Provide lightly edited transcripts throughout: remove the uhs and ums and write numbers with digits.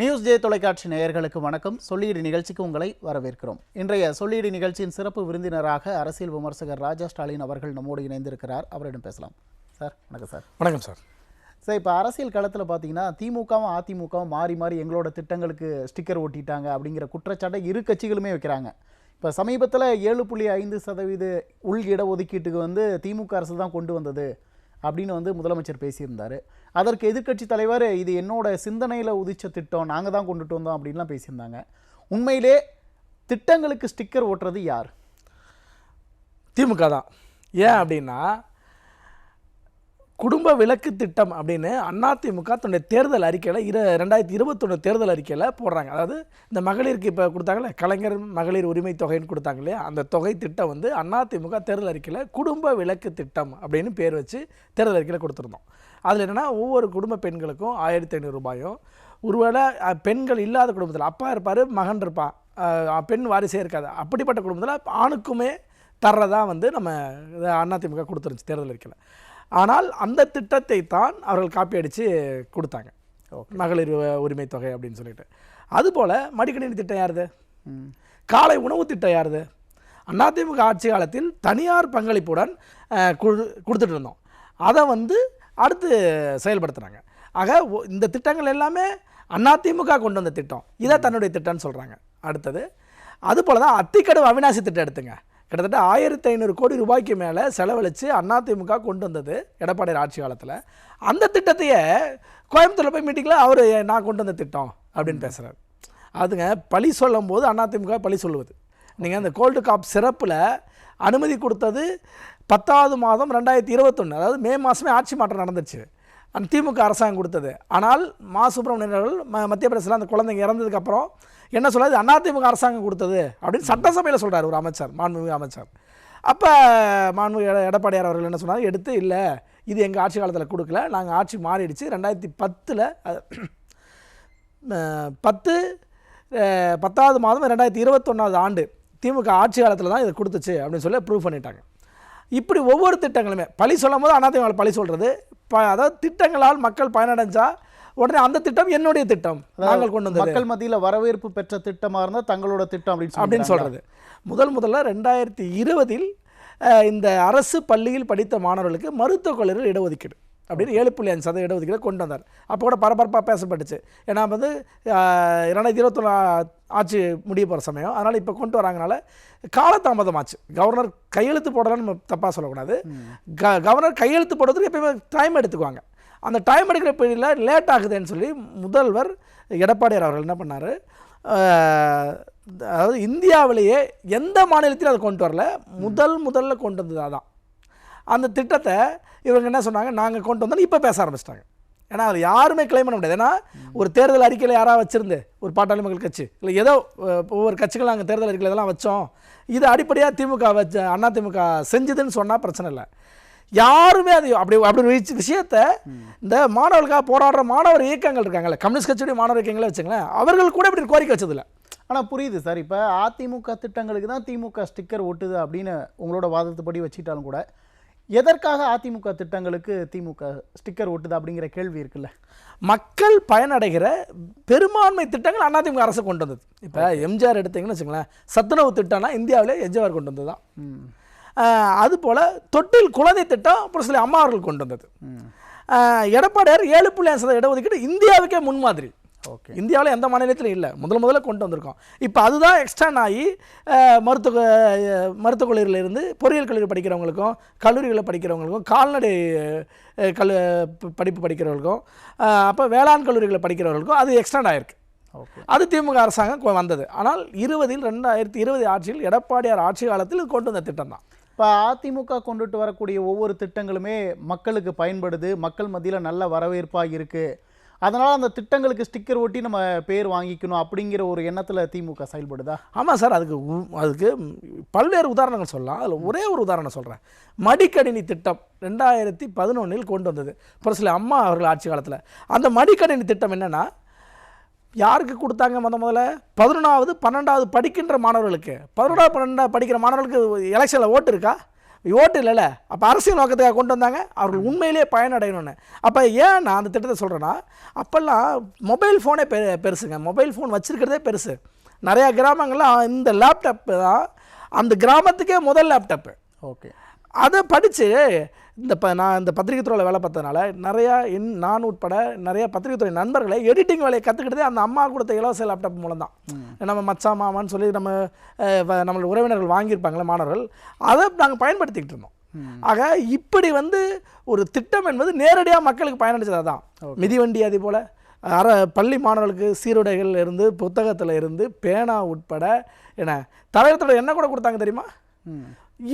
News J தொலைக்காட்சி நேயர்களுக்கு வணக்கம். சொல்லீடு நிகழ்ச்சிக்கு உங்களை வரவேற்கிறோம். இன்றைய சொல்லீடு நிகழ்ச்சியின் சிறப்பு விருந்தினராக அரசியல் விமர்சகர் ராஜா ஸ்டாலின் அவர்கள் நம்மோடு இணைந்திருக்கிறார். அவரிடம் பேசலாம். சார் வணக்கம். சார் வணக்கம். சார் இப்போ அரசியல் களத்தில் பார்த்தீங்கன்னா திமுகவும் அதிமுகவும் மாறி மாறி எங்களோட திட்டங்களுக்கு ஸ்டிக்கர் ஒட்டிட்டாங்க அப்படிங்கிற குற்றச்சாட்டை இரு கட்சிகளுமே வைக்கிறாங்க. இப்போ சமீபத்தில் 7.5% உள் இடஒதுக்கீட்டுக்கு திமுக அரசு தான் கொண்டு வந்தது அப்படின்னு முதலமைச்சர் பேசியிருந்தார். அதற்கு எதிர்க்கட்சி தலைவர் இது என்னோட சிந்தனையில் உதிச்ச திட்டம், நாங்கள் தான் கொண்டுட்டு வந்தோம் அப்படின்லாம் பேசியிருந்தாங்க. உண்மையிலே திட்டங்களுக்கு ஸ்டிக்கர் ஓட்டுறது யார்? திமுக தான். ஏன் அப்படின்னா குடும்ப விலக்கு திட்டம் அப்படின்னு அதிமுக தன்னுடைய தேர்தல் அறிக்கையில் 2021 தேர்தல் அறிக்கையில் போடுறாங்க. அதாவது இந்த மகளிருக்கு இப்போ கொடுத்தாங்களே கலைஞர் மகளிர் உரிமை தொகைன்னு கொடுத்தாங்க இல்லையா, அந்த தொகை திட்டம் அதிமுக தேர்தல் அறிக்கையில் குடும்ப விலக்கு திட்டம் அப்படின்னு பேர் வச்சு தேர்தல் அறிக்கையில் கொடுத்துருந்தோம். அதில் என்னென்னா ஒவ்வொரு குடும்ப பெண்களுக்கும் 1500 ரூபாயும், ஒருவேளை பெண்கள் இல்லாத குடும்பத்தில் அப்பா இருப்பார், மகன் இருப்பான், பெண் வாரிசே இருக்காது, அப்படிப்பட்ட குடும்பத்தில் ஆணுக்குமே தர்றதா நம்ம அதிமுக கொடுத்துருந்துச்சு தேர்தல் அறிக்கையில். ஆனால் அந்த திட்டத்தை தான் அவர்கள் காப்பி அடித்து கொடுத்தாங்க, மகளிர் உரிமை தொகை அப்படின்னு சொல்லிட்டு. அதுபோல் மடிக்கணினி திட்டம் யாருது? காலை உணவு திட்டம் யாருது? அதிமுக ஆட்சி காலத்தில் தனியார் பங்களிப்புடன் கொடுத்துட்டு இருந்தோம். அதை அடுத்து செயல்படுத்துகிறாங்க. ஆக இந்த திட்டங்கள் எல்லாமே அதிமுக கொண்டு வந்த திட்டம், இதை தன்னுடைய திட்டம்னு சொல்கிறாங்க. அடுத்தது அதுபோல் தான் அத்திக்கடவு அவிநாசி திட்டம் எடுத்துங்க. கிட்டத்தட்ட 1500 கோடி ரூபாய்க்கு மேலே செலவழித்து அதிமுக கொண்டு வந்தது எடப்பாடி ஆட்சி காலத்தில். அந்த திட்டத்தையே கோயம்புத்தூரில் போய் மீட்டிங்கில் அவர் நான் கொண்டு வந்த திட்டம் அப்படின்னு பேசுகிறார். அதுங்க பழி சொல்லும் போது அதிமுக பழி சொல்லுவது. நீங்கள் அந்த கோல்டு காப் சிறப்பில் அனுமதி கொடுத்தது 10வது மாதம் 2021, அதாவது மே மாதமே ஆட்சி மாற்றம் நடந்துச்சு, அந்த திமுக அரசாங்கம் கொடுத்தது. ஆனால் மா சுப்பிரமணியன் அவர்கள் மத்திய பிரதேசத்தில் அந்த குழந்தைங்க இறந்ததுக்கப்புறம் என்ன சொல்லாது, அதிமுக அரசாங்கம் கொடுத்தது அப்படின்னு சட்டசபையில் சொல்கிறார் ஒரு அமைச்சர், மாண்புமிகு அமைச்சர். அப்போ மாண்புமிகு எடப்பாடியார் அவர்கள் என்ன சொன்னார், எடுத்து இல்லை இது எங்கள் ஆட்சி காலத்தில் கொடுக்கல, நாங்கள் ஆட்சி மாறிடுச்சு, 2010 10வது மாதம் 2021 ஆண்டு திமுக ஆட்சி காலத்தில் தான் இதை கொடுத்துச்சு அப்படின்னு சொல்லி ப்ரூவ் பண்ணிட்டாங்க. இப்படி ஒவ்வொரு திட்டங்களுமே பழி சொல்லும் போது அதிமுக பழி சொல்கிறது, அதாவது திட்டங்களால் மக்கள் பயனடைஞ்சால் உடனே அந்த திட்டம் என்னுடைய திட்டம், நாங்கள் கொண்டு வந்து மக்கள் மத்தியில் வரவேற்பு பெற்ற திட்டமாக இருந்தால் தங்களோட திட்டம் அப்படின்னு சொல்கிறது. முதல்ல 2020 இந்த அரசு பள்ளியில் படித்த மாணவர்களுக்கு மருத்துவக் கல்லூரியில் இடஒதுக்கீடு அப்படின்னு 7.5% இடஒதுக்கீடு கொண்டு வந்தார். அப்போ கூட பரபரப்பாக பேசப்பட்டுச்சு. ஏன்னா 2021 ஆட்சி முடிய போகிற சமயம், அதனால் இப்போ கொண்டு வராங்கனால காலதாமதமாச்சு. கவர்னர் கையெழுத்து போடலான்னு நம்ம தப்பாக சொல்லக்கூடாது. கவர்னர் கையெழுத்து போடுறதுக்கு எப்பயுமே டைம் எடுத்துக்குவாங்க. அந்த டைம் எடுக்கிற பீரியடில் லேட் ஆகுதுன்னு சொல்லி முதல்வர் எடப்பாடியார் அவர்கள் என்ன பண்ணார், அதாவது இந்தியாவிலேயே எந்த மாநிலத்திலும் அதை கொண்டு வரல, முதல்ல கொண்டு வந்தது அதான். அந்த திட்டத்தை இவங்க என்ன சொன்னாங்க, நாங்கள் கொண்டு வந்தோன்னு இப்போ பேச ஆரம்பிச்சிட்டாங்க. ஏன்னா அதில் யாருமே கிளைம் பண்ண முடியாது. ஏன்னா ஒரு தேர்தல் அறிக்கையில் யாராவது வச்சுருந்து ஒரு பாட்டாளி மக்கள் கட்சி இல்லை ஏதோ ஒவ்வொரு கட்சிகள் நாங்கள் தேர்தல் அறிக்கையில் இதெல்லாம் வச்சோம், இது அடிப்படையாக திமுக வச்ச அதிமுக செஞ்சுதுன்னு சொன்னால் பிரச்சனை இல்லை. யாருமே அது அப்படி விஷயத்தை இந்த மாணவர்களுக்காக போராடுற மாணவர் இயக்கங்கள் இருக்காங்கல்ல, கம்யூனிஸ்ட் கட்சியுடைய மாணவர் இயக்கங்களே வச்சுங்களேன், அவர்கள் கூட இப்படி கோரிக்கை வச்சதில்லை. ஆனால் புரியுது சார், இப்போ அதிமுக திட்டங்களுக்கு தான் திமுக ஸ்டிக்கர் ஒட்டுது அப்படின்னு உங்களோட வாதத்துப்படி வச்சுட்டாலும் கூட எதற்காக அதிமுக திட்டங்களுக்கு திமுக ஸ்டிக்கர் ஒட்டுது அப்படிங்கிற கேள்வி இருக்குல்ல. மக்கள் பயனடைகிற பெரும்பான்மை திட்டங்கள் அதிமுக அரசு கொண்டு வந்தது. இப்போ எம்ஜிஆர் எடுத்தீங்கன்னு வச்சுங்களேன், சத்துணவு திட்டம்னா இந்தியாவிலே எம்ஜிஆர் கொண்டு வந்தது தான். அதுபோல் தொட்டில் குழந்தை திட்டம் அப்புறம் சொல்லி அம்மா அவர்கள் கொண்டு வந்தது. எடப்பாடியார் 7.5% இடஒதுக்கீடு இந்தியாவுக்கே முன்மாதிரி. இந்தியாவில் எந்த மாநிலத்திலும் இல்லை, முதல்ல கொண்டு வந்திருக்கோம். இப்போ அதுதான் எக்ஸ்டர்ன் ஆகி மருத்துவக் கல்லூரியிலிருந்து பொறியியல் கல்லூரி படிக்கிறவங்களுக்கும், கல்லூரிகளில் படிக்கிறவங்களுக்கும், கால்நடை படிப்பு படிக்கிறவங்களுக்கும், அப்போ வேளாண் கல்லூரிகளில் படிக்கிறவங்களுக்கும் அது எக்ஸ்டெண்ட் ஆகிருக்கு. அது திமுக அரசாங்கம் வந்தது. ஆனால் 2020 ஆட்சியில் எடப்பாடியார் ஆட்சி காலத்தில் கொண்டு வந்த திட்டம் தான். இப்போ அதிமுக கொண்டுட்டு வரக்கூடிய ஒவ்வொரு திட்டங்களுமே மக்களுக்கு பயன்படுது, மக்கள் மத்தியில் நல்ல வரவேற்பாக இருக்குது, அதனால் அந்த திட்டங்களுக்கு ஸ்டிக்கர் ஒட்டி நம்ம பேர் வாங்கிக்கணும் அப்படிங்கிற ஒரு எண்ணத்தில் திமுக செயல்படுதா? ஆமாம் சார், அதுக்கு பல்வேறு உதாரணங்கள் சொல்லலாம். அதில் ஒரே ஒரு உதாரணம் சொல்கிறேன். மடிக்கணினி திட்டம் 2011 கொண்டு வந்தது சில அம்மா அவர்கள் ஆட்சி காலத்தில். அந்த மடிக்கணினி திட்டம் என்னென்னா யாருக்கு கொடுத்தாங்க? முதல்ல 11வது 12வது படிக்கின்ற மாணவர்களுக்கு, 11வது 12வது படிக்கிற மாணவர்களுக்கு எலெக்ஷனில் ஓட்டு இருக்கா? ஓட்டு இல்லைல்ல, அப்போ அரசியல் நோக்கத்துக்காக கொண்டு வந்தாங்க. அவர்கள் உண்மையிலேயே பயனடையணும்னு. அப்போ ஏன் நான் அந்த திட்டத்தை சொல்கிறேன்னா, அப்போல்லாம் மொபைல் ஃபோனே பெருசுங்க. மொபைல் ஃபோன் வச்சுருக்கிறதே பெருசு. நிறையா கிராமங்கள்லாம் இந்த லேப்டாப்பு தான் அந்த கிராமத்துக்கே முதல் லேப்டாப்பு. ஓகே, அதை படித்து நான் இந்த பத்திரிகை துறையில் வேலை பார்த்ததுனால நிறையா நான் உட்பட நிறைய பத்திரிகை துறை நண்பர்களை எடிட்டிங் வேலையை கற்றுக்கிட்டதே அந்த அம்மா கொடுத்த இலவச லேப்டாப் மூலம் தான். நம்ம மச்சா மாமான்னு சொல்லி நம்மளோட உறவினர்கள் வாங்கியிருப்பாங்களே மாணவர்கள், அதை நாங்கள் பயன்படுத்திக்கிட்டு இருந்தோம். ஆக இப்படி ஒரு திட்டம் என்பது நேரடியாக மக்களுக்கு பயனளிச்சதாக தான். மிதிவண்டி அதே போல் பள்ளி மாணவர்களுக்கு சீருடைகள் இருந்து புத்தகத்தில் இருந்து பேனா உட்பட தலைவரத்தோட என்ன கூட கொடுத்தாங்க தெரியுமா?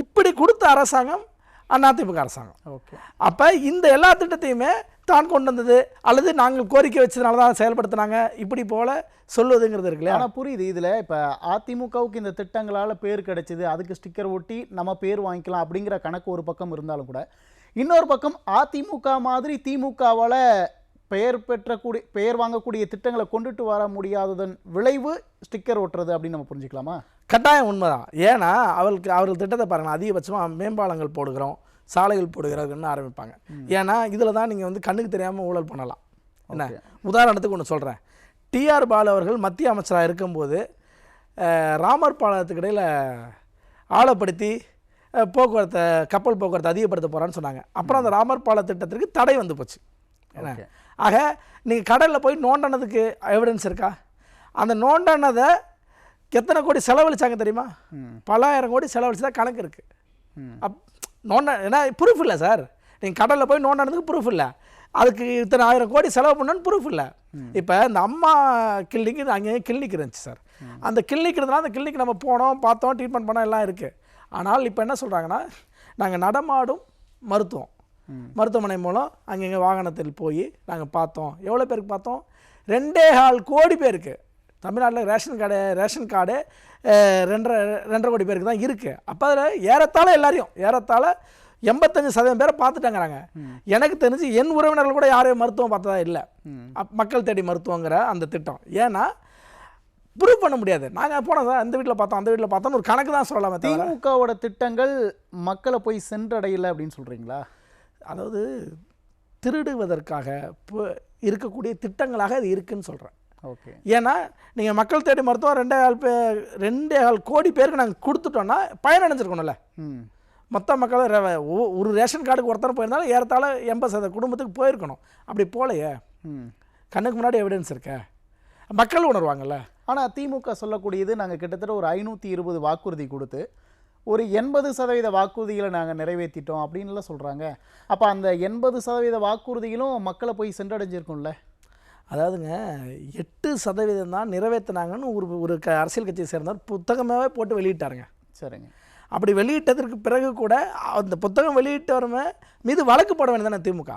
இப்படி கொடுத்த அரசாங்கம் அதிமுக அரசாங்கம். ஓகே, அப்போ இந்த எல்லா திட்டத்தையுமே தான் கொண்டு வந்தது அல்லது நாங்கள் கோரிக்கை வச்சதுனால தான் செயல்படுத்தினாங்க இப்படி போல சொல்லுவதுங்கிறது இருக்குல்ல. ஆனால் புரியுது. இதில் இப்போ அதிமுகவுக்கு இந்த திட்டங்களால் பேர் கிடைச்சிது, அதுக்கு ஸ்டிக்கர் ஒட்டி நம்ம பேர் வாங்கிக்கலாம் அப்படிங்கிற கணக்கு ஒரு பக்கம் இருந்தாலும் கூட, இன்னொரு பக்கம் அதிமுக மாதிரி திமுகவால் பெயர் வாங்கக்கூடிய திட்டங்களை கொண்டுட்டு வர முடியாததன் விளைவு ஸ்டிக்கர் ஒட்டுறது அப்படின்னு நம்ம புரிஞ்சுக்கலாமா? கட்டாயம் உண்மைதான். ஏன்னா அவர்கள் திட்டத்தை பாருங்கள், அதிகபட்சமாக மேம்பாலங்கள் போடுகிறோம், சாலைகள் போடுகிறோம்னு ஆரம்பிப்பாங்க. ஏன்னா இதில் தான் நீங்கள் கண்ணுக்கு தெரியாமல் ஊழல் பண்ணலாம். என்ன உதாரணத்துக்கு ஒன்று சொல்கிறேன். டிஆர் பாலு அவர்கள் மத்திய அமைச்சராக இருக்கும்போது ராமர் பாலத்துக்கு இடையில் ஆழப்படுத்தி கப்பல் போக்குவரத்தை அதிகப்படுத்த போகிறான்னு சொன்னாங்க. அப்புறம் அந்த ராமர் பால திட்டத்திற்கு தடை வந்து போச்சு. என்ன ஆக நீங்கள் கடலில் போய் நோண்டினதுக்கு எவிடன்ஸ் இருக்கா? அந்த நோண்டினதை எத்தனை கோடி செலவழிச்சாங்க தெரியுமா? பல ஆயிரம் கோடி செலவழிச்சு தான் கணக்கு இருக்குது. ஏன்னா ப்ரூஃப் இல்லை சார். நீங்கள் கடலில் போய் நோண்டினதுக்கு ப்ரூஃப் இல்லை, அதுக்கு இத்தனை 1000 கோடி செலவு பண்ணணுன்னு ப்ரூஃப் இல்லை. இப்போ இந்த அம்மா கிளினிக்கு அங்கேயே கிளினிக் இருந்துச்சு சார். அந்த கிளினிக் இருந்ததுனால அந்த கிளினிக் நம்ம போனோம், பார்த்தோம், ட்ரீட்மெண்ட் பண்ணோம், எல்லாம் இருக்குது. ஆனால் இப்போ என்ன சொல்கிறாங்கன்னா, நாங்கள் நடமாடும் மருத்துவமனை மூலம் அங்கங்கே வாகனத்தில் போய் நாங்கள் பார்த்தோம். எவ்வளோ பேருக்கு பார்த்தோம்? 2.25 கோடி பேருக்கு. தமிழ்நாட்டில் ரேஷன் கார்டு 2.5 கோடி பேருக்கு தான் இருக்குது. அப்போ அதில் ஏறத்தாழ 85% பேரை பார்த்துட்டாங்கிறாங்க. எனக்கு தெரிஞ்சு என் உறவினர்கள் கூட யாரையும் மருத்துவம் பார்த்ததா இல்லை. மக்கள் தேடி மருத்துவங்கிற அந்த திட்டம். ஏன்னா ப்ரூவ் பண்ண முடியாது. நாங்கள் போனோம் சார், அந்த வீட்டில் பார்த்தோம், அந்த வீட்டில் பார்த்தோம்னு ஒரு கணக்கு தான் சொல்லலாமே தவிர திமுகவோட திட்டங்கள் மக்களை போய் சென்றடையலை அப்படின்னு சொல்கிறீங்களா? அதாவது திருடுவதற்காக இருக்கக்கூடிய திட்டங்களாக அது இருக்குன்னு சொல்கிறேன். ஓகே, ஏன்னா நீங்கள் மக்கள் தேடி மருத்துவம் 2.25 கோடி பேருக்கு நாங்கள் கொடுத்துட்டோன்னா பயனடைஞ்சிருக்கணும்ல. மொத்த மக்கள் ஒரு ரேஷன் கார்டுக்கு ஒருத்தர் போயிருந்தாலும் ஏறத்தாழ 80% குடும்பத்துக்கு போயிருக்கணும். அப்படி போலையே, கண்ணுக்கு முன்னாடி எவிடன்ஸ் இருக்க, மக்கள் உணர்வாங்கல்ல. ஆனால் திமுக சொல்லக்கூடியது நாங்கள் கிட்டத்தட்ட ஒரு 520 வாக்குறுதி கொடுத்து ஒரு 80% வாக்குறுதிகளை நாங்கள் நிறைவேற்றிட்டோம் அப்படின்லாம் சொல்கிறாங்க. அப்போ அந்த 80% வாக்குறுதிகளும் மக்களை போய் சென்றடைஞ்சிருக்கும்ல. அதாவதுங்க 8% தான் நிறைவேற்றினாங்கன்னு ஒரு அரசியல் கட்சியை சேர்ந்தவர் புத்தகமாகவே போட்டு வெளியிட்டாருங்க. சரிங்க. அப்படி வெளியிட்டதற்கு பிறகு கூட அந்த புத்தகம் வெளியிட்டவருமே மீது வழக்கு போட வேண்டியதானே திமுக.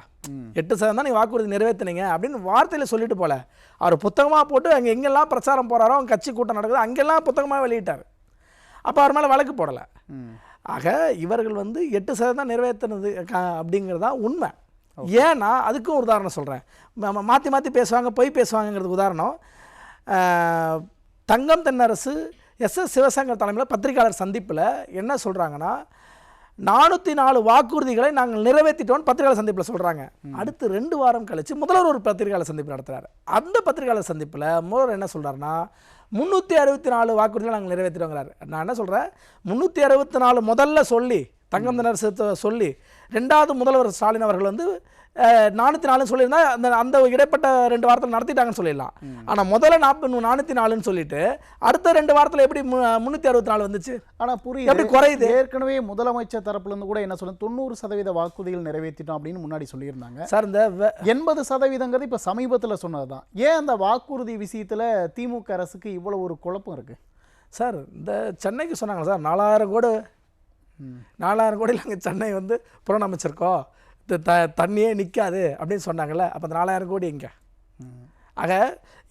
8% தான் நீ வாக்குறுதி நிறைவேற்றினீங்க அப்படின்னு வார்த்தையில் சொல்லிட்டு போல, அவர் புத்தகமாக போட்டு அங்கே எங்கெல்லாம் பிரச்சாரம் போகிறாரோ, அவங்க கட்சி கூட்டம் நடக்குது, அங்கெல்லாம் புத்தகமாக வெளியிட்டார். அப்போ அவர் மேலே வழக்கு போடலை. ஆக இவர்கள் 8% தான் நிறைவேற்றினது அப்படிங்கிறது தான் உண்மை. ஏன்னா அதுக்கும் ஒரு உதாரணம் சொல்கிறேன். மாற்றி மாற்றி பேசுவாங்க, பொய் பேசுவாங்கிறதுக்கு உதாரணம், தங்கம் தென்னரசு எஸ்.எஸ். சிவசங்கர் தலைமையில் பத்திரிகையாளர் சந்திப்பில் என்ன சொல்கிறாங்கன்னா, 404 வாக்குறுதிகளை நாங்கள் நிறைவேற்றிட்டோன்னு பத்திரிகையாளர் சந்திப்பில் சொல்கிறாங்க. அடுத்து 2 வாரம் கழித்து முதல்வர் ஒரு பத்திரிகையாளர் சந்திப்பு நடத்துகிறார். அந்த பத்திரிகையாளர் சந்திப்பில் முதல்வர் என்ன சொல்கிறாருன்னா, 364 வாக்குறுதிகளை நாங்கள் நிறைவேற்றிட்டோங்கிறார். நான் என்ன சொல்கிறேன், 364 முதல்ல சொல்லி தங்கம் தென்னரசு சொல்லி, 2வது முதல்வர் ஸ்டாலின் அவர்கள் 404 சொல்லியிருந்தா அந்த இடைப்பட்ட 2 வாரத்தில் நடத்திட்டாங்கன்னு சொல்லிடலாம். ஆனால் முதல்ல 404ன்னு சொல்லிட்டு அடுத்த 2 வாரத்தில் எப்படி 364 வந்துச்சு? ஆனால் புரியுது, எப்படி குறையுது? ஏற்கனவே முதலமைச்சர் தரப்புலேருந்து கூட என்ன சொல்லுங்க, 90% வாக்குறுதிகள் நிறைவேற்றிட்டோம் அப்படின்னு முன்னாடி சொல்லியிருந்தாங்க சார். இந்த 80%ங்கிறது இப்போ சமீபத்தில் சொன்னது தான். ஏன் அந்த வாக்குறுதி விஷயத்தில் திமுக அரசுக்கு இவ்வளோ ஒரு குழப்பம் இருக்குது சார்? இந்த சென்னைக்கு சொன்னாங்களா சார் 4000 கோடி, 4000 கோடியில் அங்கே சென்னை புறநமைச்சிருக்கோம், தண்ணியே நிற்காது அப்படின்னு சொன்னாங்கல்ல. அப்போ அந்த 4000 கோடி எங்கே? ஆக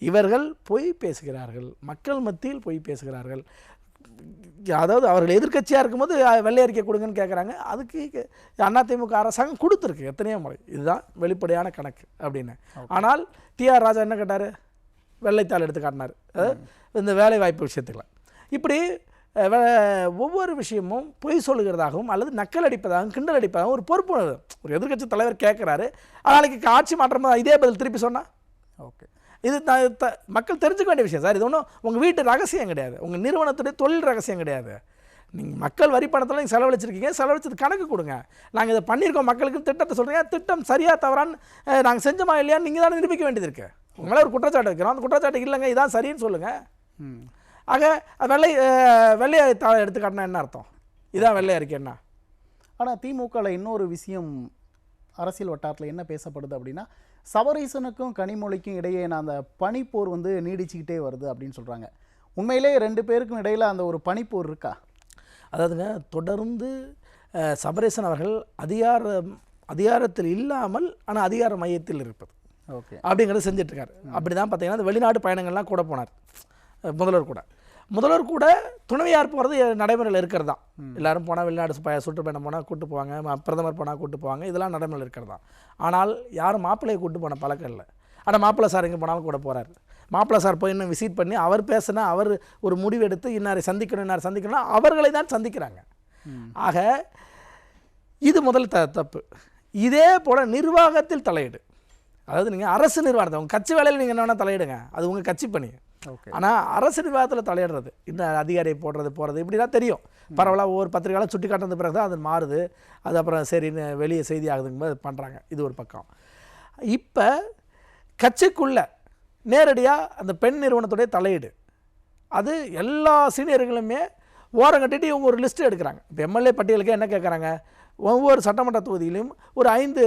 இவர்கள் பொய் பேசுகிறார்கள், மக்கள் மத்தியில் பொய் பேசுகிறார்கள். அதாவது அவர்கள் எதிர்க்கட்சியாக இருக்கும்போது வெள்ளை அறிக்கை கொடுங்கன்னு கேட்குறாங்க. அதுக்கு அதிமுக அரசாங்கம் கொடுத்துருக்கு எத்தனையோ முறை. இதுதான் வெளிப்படையான கணக்கு அப்படின்னு. ஆனால் டிஆர் ராஜா என்ன கேட்டார்? வெள்ளைத்தாள் எடுத்து காட்டினார் இந்த வேலை வாய்ப்பு விஷயத்துக்குலாம். இப்படி ஒவ்வொரு விஷயமும் பொய் சொல்லுகிறதாகவும் அல்லது நக்கல் அடிப்பதாகவும் கிண்டல் அடிப்பதாகவும் ஒரு பொறுப்பு ஒரு எதிர்க்கட்சி தலைவர் கேட்குறாரு. நாளைக்கு ஆட்சி மாற்றமா இதே பதில் திருப்பி சொன்னால் ஓகே, இது மக்கள் தெரிஞ்சுக்க வேண்டிய விஷயம் சார். இது ஒன்றும் உங்கள் வீட்டு ரகசியம் கிடையாது, உங்கள் நிறுவனத்துடைய தொழில் ரகசியம் கிடையாது. நீங்கள் மக்கள் வரி பணத்தில் நீங்கள் செலவழிச்சிருக்கீங்க, செலவழிச்சது கணக்கு கொடுங்க. நாங்கள் இதை பண்ணியிருக்கோம் மக்களுக்கு திட்டத்தை சொல்கிறீங்க, திட்டம் சரியாக தவறான்னு நாங்கள் செஞ்சோமா இல்லையான்னு நீங்கள் தானே நிரூபிக்க வேண்டியது இருக்குது. உங்களே ஒரு குற்றச்சாட்டு வைக்கிறோம், அந்த குற்றச்சாட்டு இல்லைங்க இதான் சரின்னு சொல்லுங்கள். ஆக வெள்ளை எடுத்து காட்டினா என்ன அர்த்தம்? இதான் வெள்ளை அறிக்கை என்ன? ஆனால் திமுகவில் இன்னொரு விஷயம் அரசியல் வட்டாரத்தில் என்ன பேசப்படுது அப்படின்னா, சபரீசனுக்கும் கனிமொழிக்கும் இடையே அந்த பனிப்போர் வந்து நீடிச்சுக்கிட்டே வருது அப்படின்னு சொல்கிறாங்க. உண்மையிலே 2 பேருக்கும் இடையில் அந்த ஒரு பனிப்போர் இருக்கா? அதாவதுங்க, தொடர்ந்து சபரீசன் அவர்கள் அதிகாரத்தில் இல்லாமல் ஆனால் அதிகார மையத்தில் இருப்பது ஓகே அப்படிங்கிறத செஞ்சிட்ருக்காரு. அப்படி தான் பார்த்தீங்கன்னா அந்த வெளிநாடு பயணங்கள்லாம் கூட போனார் முதல்வர் கூட துணைவியார் போகிறது நடைமுறையில் இருக்கிறது தான். எல்லோரும் போனால் வெளிநாடு சுற்றுப்பயணம் போனால் கூட்டு போவாங்க, பிரதமர் போனால் கூட்டு போவாங்க, இதெல்லாம் நடைமுறையில் இருக்கிறது தான். ஆனால் யாரும் மாப்பிள்ளையை கூட்டு போன பழக்கம் இல்லை. ஆனால் மாப்பிள்ளை சார் எங்கே போனாலும் கூட போகிறார். மாப்பிள்ளை சார் போய் இன்னும் விசிட் பண்ணி அவர் பேசினா அவர் ஒரு முடிவு எடுத்து இன்னாரை சந்திக்கணும்னா அவர்களை தான் சந்திக்கிறாங்க. ஆக இது முதல் தப்பு. இதே போல் நிர்வாகத்தில் தலையீடு, அதாவது நீங்கள் அரசு நிர்வாகத்தை உங்கள் கட்சி வேலையில் நீங்கள் என்ன வேணால் தலையிடுங்க, அது உங்கள் கட்சி பணி. ஆனால் அரசு நிர்வாகத்தில் தலையிடுறது, இந்த அதிகாரியை போகிறது இப்படிலாம் தெரியும். பரவாயில்ல, ஒவ்வொரு பத்திரிகையாலும் சுட்டி காட்டுறது பிறகு தான் அது மாறுது. அது அப்புறம் சரின்னு வெளியே செய்தி ஆகுதுங்க அது பண்ணுறாங்க. இது ஒரு பக்கம். இப்போ கட்சிக்குள்ளே நேரடியாக அந்த பெண் நிறுவனத்துடைய தலையீடு, அது எல்லா சீனியர்களுமே ஓரம் கட்டிட்டு இவங்க ஒரு லிஸ்ட்டு எடுக்கிறாங்க. இப்போ எம்எல்ஏ பட்டியலுக்கு என்ன கேட்குறாங்க, ஒவ்வொரு சட்டமன்ற தொகுதியிலும் ஒரு 5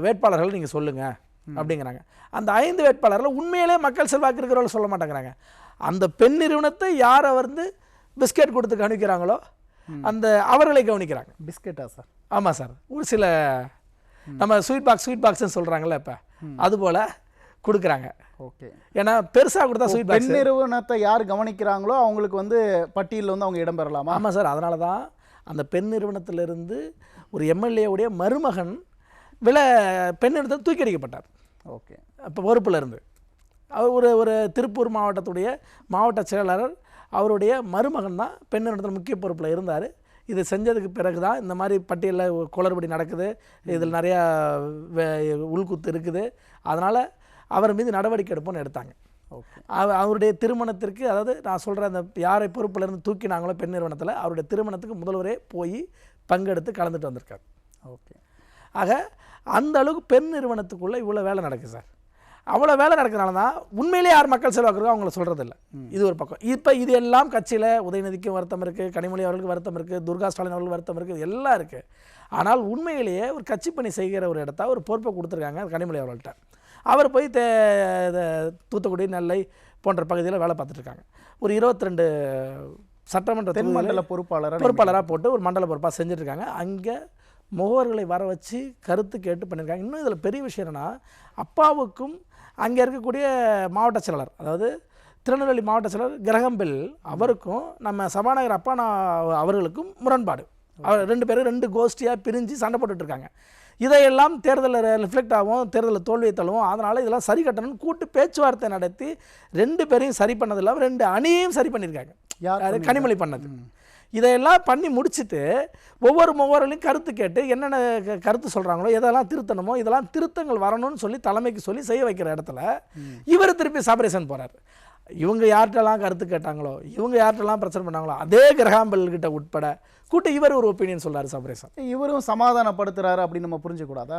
வேட்பாளர்கள் நீங்கள் சொல்லுங்கள் அப்படிங்கிறாங்க. அந்த 5 வேட்பாளர்கள் உண்மையிலே மக்கள் செல்வாக்கு இருக்கிறவங்க சொல்ல மாட்டேங்கிறாங்க. அந்த பெண் நிறுவனத்தை யாரை வந்து பிஸ்கெட் கொடுத்து கவனிக்கிறாங்களோ அந்த அவர்களை கவனிக்கிறாங்க. பிஸ்கெட்டா சார்? ஆமாம் சார். ஒரு சில நம்ம ஸ்வீட் பாக்ஸ்ன்னு சொல்கிறாங்கல்ல, இப்போ அதுபோல் கொடுக்குறாங்க. ஓகே, ஏன்னா பெருசாக கொடுத்தா ஸ்வீட் பாக்ஸ். பெண் நிறுவனத்தை யார் கவனிக்கிறாங்களோ அவங்களுக்கு வந்து பட்டியலில் வந்து அவங்க இடம் பெறலாமா? ஆமாம் சார். அதனால தான் அந்த பெண் நிறுவனத்திலிருந்து ஒரு எம்எல்ஏவுடைய மருமகன் பெண் நிறுவனத்தை தூக்கி அடிக்கப்பட்டார். ஓகே, இப்போ பொறுப்பில் இருந்து அவர் ஒரு திருப்பூர் மாவட்டத்துடைய மாவட்ட செயலாளர், அவருடைய மருமகன் தான் பெண் நிறுவனத்தில் முக்கிய பொறுப்பில் இருந்தார். இது செஞ்சதுக்கு பிறகு தான் இந்த மாதிரி பட்டியலில் குளறுபடி நடக்குது, இதில் நிறையா உள்குத்து இருக்குது, அதனால் அவர் மீது நடவடிக்கை எடுப்போன்னு எடுத்தாங்க. ஓகே, அவருடைய திருமணத்திற்கு, அதாவது நான் சொல்கிற அந்த யாரை பொறுப்பிலிருந்து தூக்கினாங்களோ பெண் நிறுவனத்தில், அவருடைய திருமணத்துக்கு முதல்வரே போய் பங்கெடுத்து கலந்துட்டு வந்திருக்கார். ஓகே, ஆக அந்த அளவுக்கு பெண் நிறுவனத்துக்குள்ளே இவ்வளோ வேலை நடக்குது சார். அவ்வளோ வேலை நடக்கிறனால தான் உண்மையிலே யார் மக்கள் செல்வாக்குறோ அவங்கள சொல்கிறதில்ல. இது ஒரு பக்கம். இப்போ இது எல்லாம் கட்சியில் உதயநிதிக்கும் வருத்தம் இருக்குது, கனிமொழி அவர்களுக்கு வருத்தம் இருக்குது, துர்கா ஸ்டாலின் அவர்களுக்கு வருத்தம் இருக்குது, எல்லாம் இருக்குது. ஆனால் உண்மையிலேயே ஒரு கட்சி பணி செய்கிற ஒரு இடத்த ஒரு பொறுப்பை கொடுத்துருக்காங்க கனிமொழி அவர்கள்ட்ட. அவர் போய் தூத்துக்குடி, நெல்லை போன்ற பகுதியில் வேலை பார்த்துட்ருக்காங்க. ஒரு 22 சட்டமன்ற தென்மண்டல பொறுப்பாளராக போட்டு ஒரு மண்டல பொறுப்பாக செஞ்சுட்ருக்காங்க. அங்கே முகவர்களை வர வச்சு கருத்து கேட்டு பண்ணியிருக்காங்க. இன்னும் இதில் பெரிய விஷயம் என்னென்னா, அப்பாவுக்கும் அங்கே இருக்கக்கூடிய மாவட்ட செயலாளர், அதாவது திருநெல்வேலி மாவட்ட செயலாளர் கிரகம்பில் அவருக்கும் நம்ம சபாநாயகர் அப்பா அவர்களுக்கும் முரண்பாடு. அவர் 2 பேரும் 2 கோஷ்டியாக பிரிஞ்சு சண்டை போட்டுட்ருக்காங்க. இதையெல்லாம் தேர்தலில் ரிஃப்ளெக்ட் ஆகும், தேர்தலில் தோல்வியை தள்ளுவோம், அதனால் இதெல்லாம் சரி கட்டணும்னு கூட்டு பேச்சுவார்த்தை நடத்தி 2 பேரையும் சரி பண்ணது இல்லாமல் 2 அணியையும் சரி பண்ணியிருக்காங்க. யார்? கனிமொழி பண்ணது. இதையெல்லாம் பண்ணி முடிச்சுட்டு ஒவ்வொரு முகவர்களையும் கருத்து கேட்டு என்னென்ன கருத்து சொல்கிறாங்களோ, எதெல்லாம் திருத்தணுமோ, இதெல்லாம் திருத்தங்கள் வரணும்னு சொல்லி தலைமைக்கு சொல்லி செய்ய வைக்கிற இடத்துல இவர் திருப்பி சபரீசன் போகிறார். இவங்க யார்கிட்டலாம் கருத்து கேட்டாங்களோ, இவங்க யார்கிட்டலாம் பிரச்சனை பண்ணாங்களோ, அதே கிரகாம்பல்கிட்ட உட்பட கூட்டு இவர் ஒரு ஒப்பீனியன் சொல்கிறார் சபரீசன். இவரும் சமாதானப்படுத்துகிறாரு அப்படின்னு நம்ம புரிஞ்சுக்கூடாதா?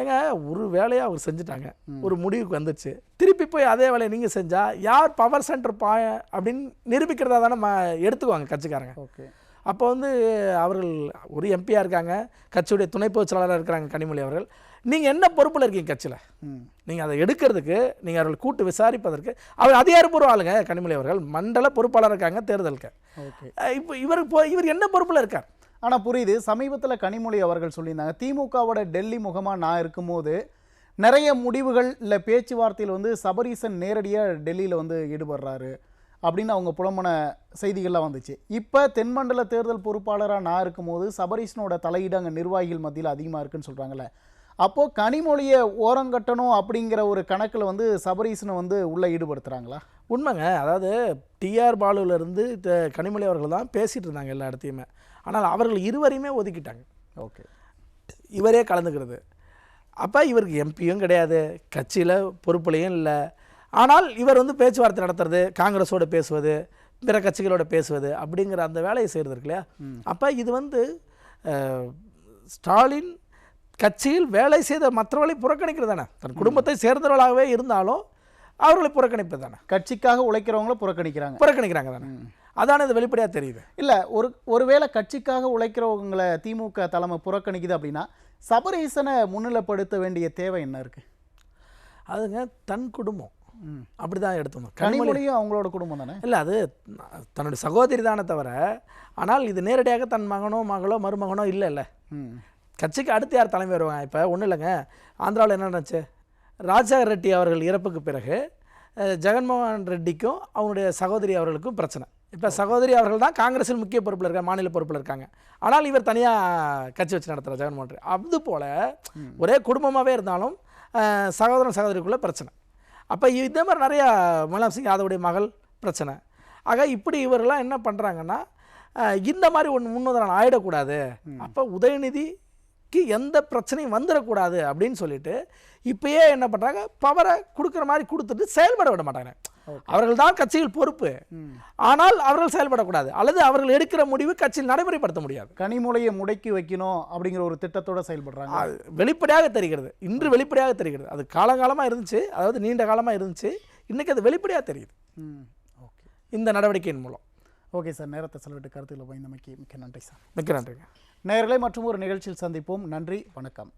ஏங்க, ஒரு வேலையை அவர் செஞ்சுட்டாங்க, ஒரு முடிவுக்கு வந்துச்சு, திருப்பி போய் அதே வேலையை நீங்கள் செஞ்சால் யார் பவர் சென்டர் அப்படின்னு நிரூபிக்கிறதா தானே எடுத்துக்குவாங்க கட்சிக்காரங்க. ஓகே, அப்போ வந்து அவர்கள் ஒரு எம்பியாக இருக்காங்க, கட்சியுடைய துணை பொதுச் செயலாளராக இருக்கிறாங்க கனிமொழி அவர்கள். நீங்கள் என்ன பொறுப்பில் இருக்கீங்க கட்சியில்? நீங்கள் அதை எடுக்கிறதுக்கு, நீங்கள் அவர்கள் கூட்டு விசாரிப்பதற்கு அவர் அதிகாரப்பூர்வ ஆளுங்க. கனிமொழி அவர்கள் மண்டல பொறுப்பாளர் இருக்காங்க தேர்தலுக்கு. இப்போ இவர் என்ன பொறுப்பில் இருக்கார்? ஆனால் புரியுது. சமீபத்தில் கனிமொழி அவர்கள் சொல்லியிருந்தாங்க, திமுகவோட டெல்லி முகமாக நான் இருக்கும்போது நிறைய முடிவுகள் இல்லை பேச்சுவார்த்தையில் வந்து சபரீசன் நேரடியாக டெல்லியில் வந்து ஈடுபடுறாரு அப்படின்னு அவங்க புலம்பன செய்திகள்லாம் வந்துச்சு. இப்போ தென்மண்டல தேர்தல் பொறுப்பாளராக நான் இருக்கும்போது சபரீசனோட தலையீடு அங்கே நிர்வாகிகள் மத்தியில் அதிகமாக இருக்குன்னு சொல்கிறாங்களே, அப்போது கனிமொழியை ஓரங்கட்டணும் அப்படிங்கிற ஒரு கணக்கில் வந்து சபரீசனை வந்து உள்ளே ஈடுபடுத்துகிறாங்களா? உண்மைங்க. அதாவது டிஆர் பாலுவிலிருந்து கனிமொழி அவர்கள் தான் பேசிகிட்டு இருந்தாங்க எல்லா இடத்தையுமே. ஆனால் அவர்கள் இருவரையுமே ஒதுக்கிட்டாங்க. ஓகே, இவரே கலந்துக்கிறது. அப்போ இவருக்கு எம்பியும் கிடையாது, கட்சியில் பொறுப்புலையும் இல்லை. ஆனால் இவர் வந்து பேச்சுவார்த்தை நடத்துறது, காங்கிரஸோடு பேசுவது, பிற கட்சிகளோட பேசுவது அப்படிங்கிற அந்த வேலையை செய்கிறது இருக்கு இல்லையா. அப்போ இது வந்து ஸ்டாலின் கட்சியில் வேலை செய்த மற்றவர்களை புறக்கணிக்கிறது தானே. தன் குடும்பத்தை சேர்ந்தவர்களாகவே இருந்தாலும் அவர்களை புறக்கணிப்பது தானே. கட்சிக்காக உழைக்கிறவங்கள புறக்கணிக்கிறாங்க தானே. அதான இது வெளிப்படையாக தெரியுது. இல்லை, ஒருவேளை கட்சிக்காக உழைக்கிறவங்களை திமுக தலைமை புறக்கணிக்குது அப்படின்னா சபரீசனை முன்னிலைப்படுத்த வேண்டிய தேவை என்ன இருக்கு? அதுங்க தன் குடும்பம் அப்படி தான் எடுத்துக்கணும். கனிமொழியும் அவங்களோட குடும்பம் தானே. இல்லை, அது தன்னுடைய சகோதரி தானே தவிர, ஆனால் இது நேரடியாக தன் மகனோ மகளோ மருமகனோ இல்லை. கட்சிக்கு அடுத்து யார் தலைமை வருவாங்க? இப்போ ஒன்றும் இல்லைங்க, ஆந்திராவில் என்ன நடந்துச்சு, ராஜசேகர ரெட்டி அவர்கள் இறப்புக்கு பிறகு ஜெகன்மோகன் ரெட்டிக்கும் அவங்களுடைய சகோதரி அவர்களுக்கும் பிரச்சனை. இப்போ சகோதரி அவர்கள் தான் காங்கிரஸில் முக்கிய பொறுப்பில் இருக்காங்க, மாநில பொறுப்பில் இருக்காங்க. ஆனால் இவர் தனியாக கட்சி வச்சு நடத்துகிறார் ஜெகன்மோகன் ரெட்டி. அது போல் ஒரே குடும்பமாகவே இருந்தாலும் சகோதரன் சகோதரிக்குள்ளே பிரச்சனை. அப்போ இதே மாதிரி நிறையா முலாயம் சிங் யாதவுடைய மகள் பிரச்சனை. ஆக இப்படி இவரெல்லாம் என்ன பண்ணுறாங்கன்னா, இந்த மாதிரி ஒன்று முன்னுதாரணம் ஆகிடக்கூடாது, அப்போ உதயநிதிக்கு எந்த பிரச்சனையும் வந்துடக்கூடாது அப்படின்னு சொல்லிட்டு இப்போயே என்ன பண்ணுறாங்க, பவரை கொடுக்குற மாதிரி கொடுத்துட்டு செயல்பட விட மாட்டாங்க. அவர்கள் தான் கட்சியில் பொறுப்பு, ஆனால் அவர்கள் செயல்படக்கூடாது, அல்லது அவர்கள் எடுக்கிற முடிவு கட்சியில் நடைமுறைப்படுத்த முடியாது. கனிமொழியை முடக்கி வைக்கணும் அப்படிங்கிற ஒரு திட்டத்தோட செயல்படுறாங்க. வெளிப்படையாக தெரிகிறது, இன்று வெளிப்படையாக தெரிகிறது. அது காலங்காலமாக இருந்துச்சு, அதாவது நீண்ட காலமாக இருந்துச்சு, இன்றைக்கி அது வெளிப்படையாக தெரியுது ஓகே, இந்த நடவடிக்கையின் மூலம். ஓகே சார், நேரத்தை செலவிட்டு கருத்தில் பயந்தமைக்கு மிக்க நன்றி சார். மிக்க நன்றிங்க. நேயர்களே, மற்றும் ஒரு நிகழ்ச்சியில் சந்திப்போம். நன்றி, வணக்கம்.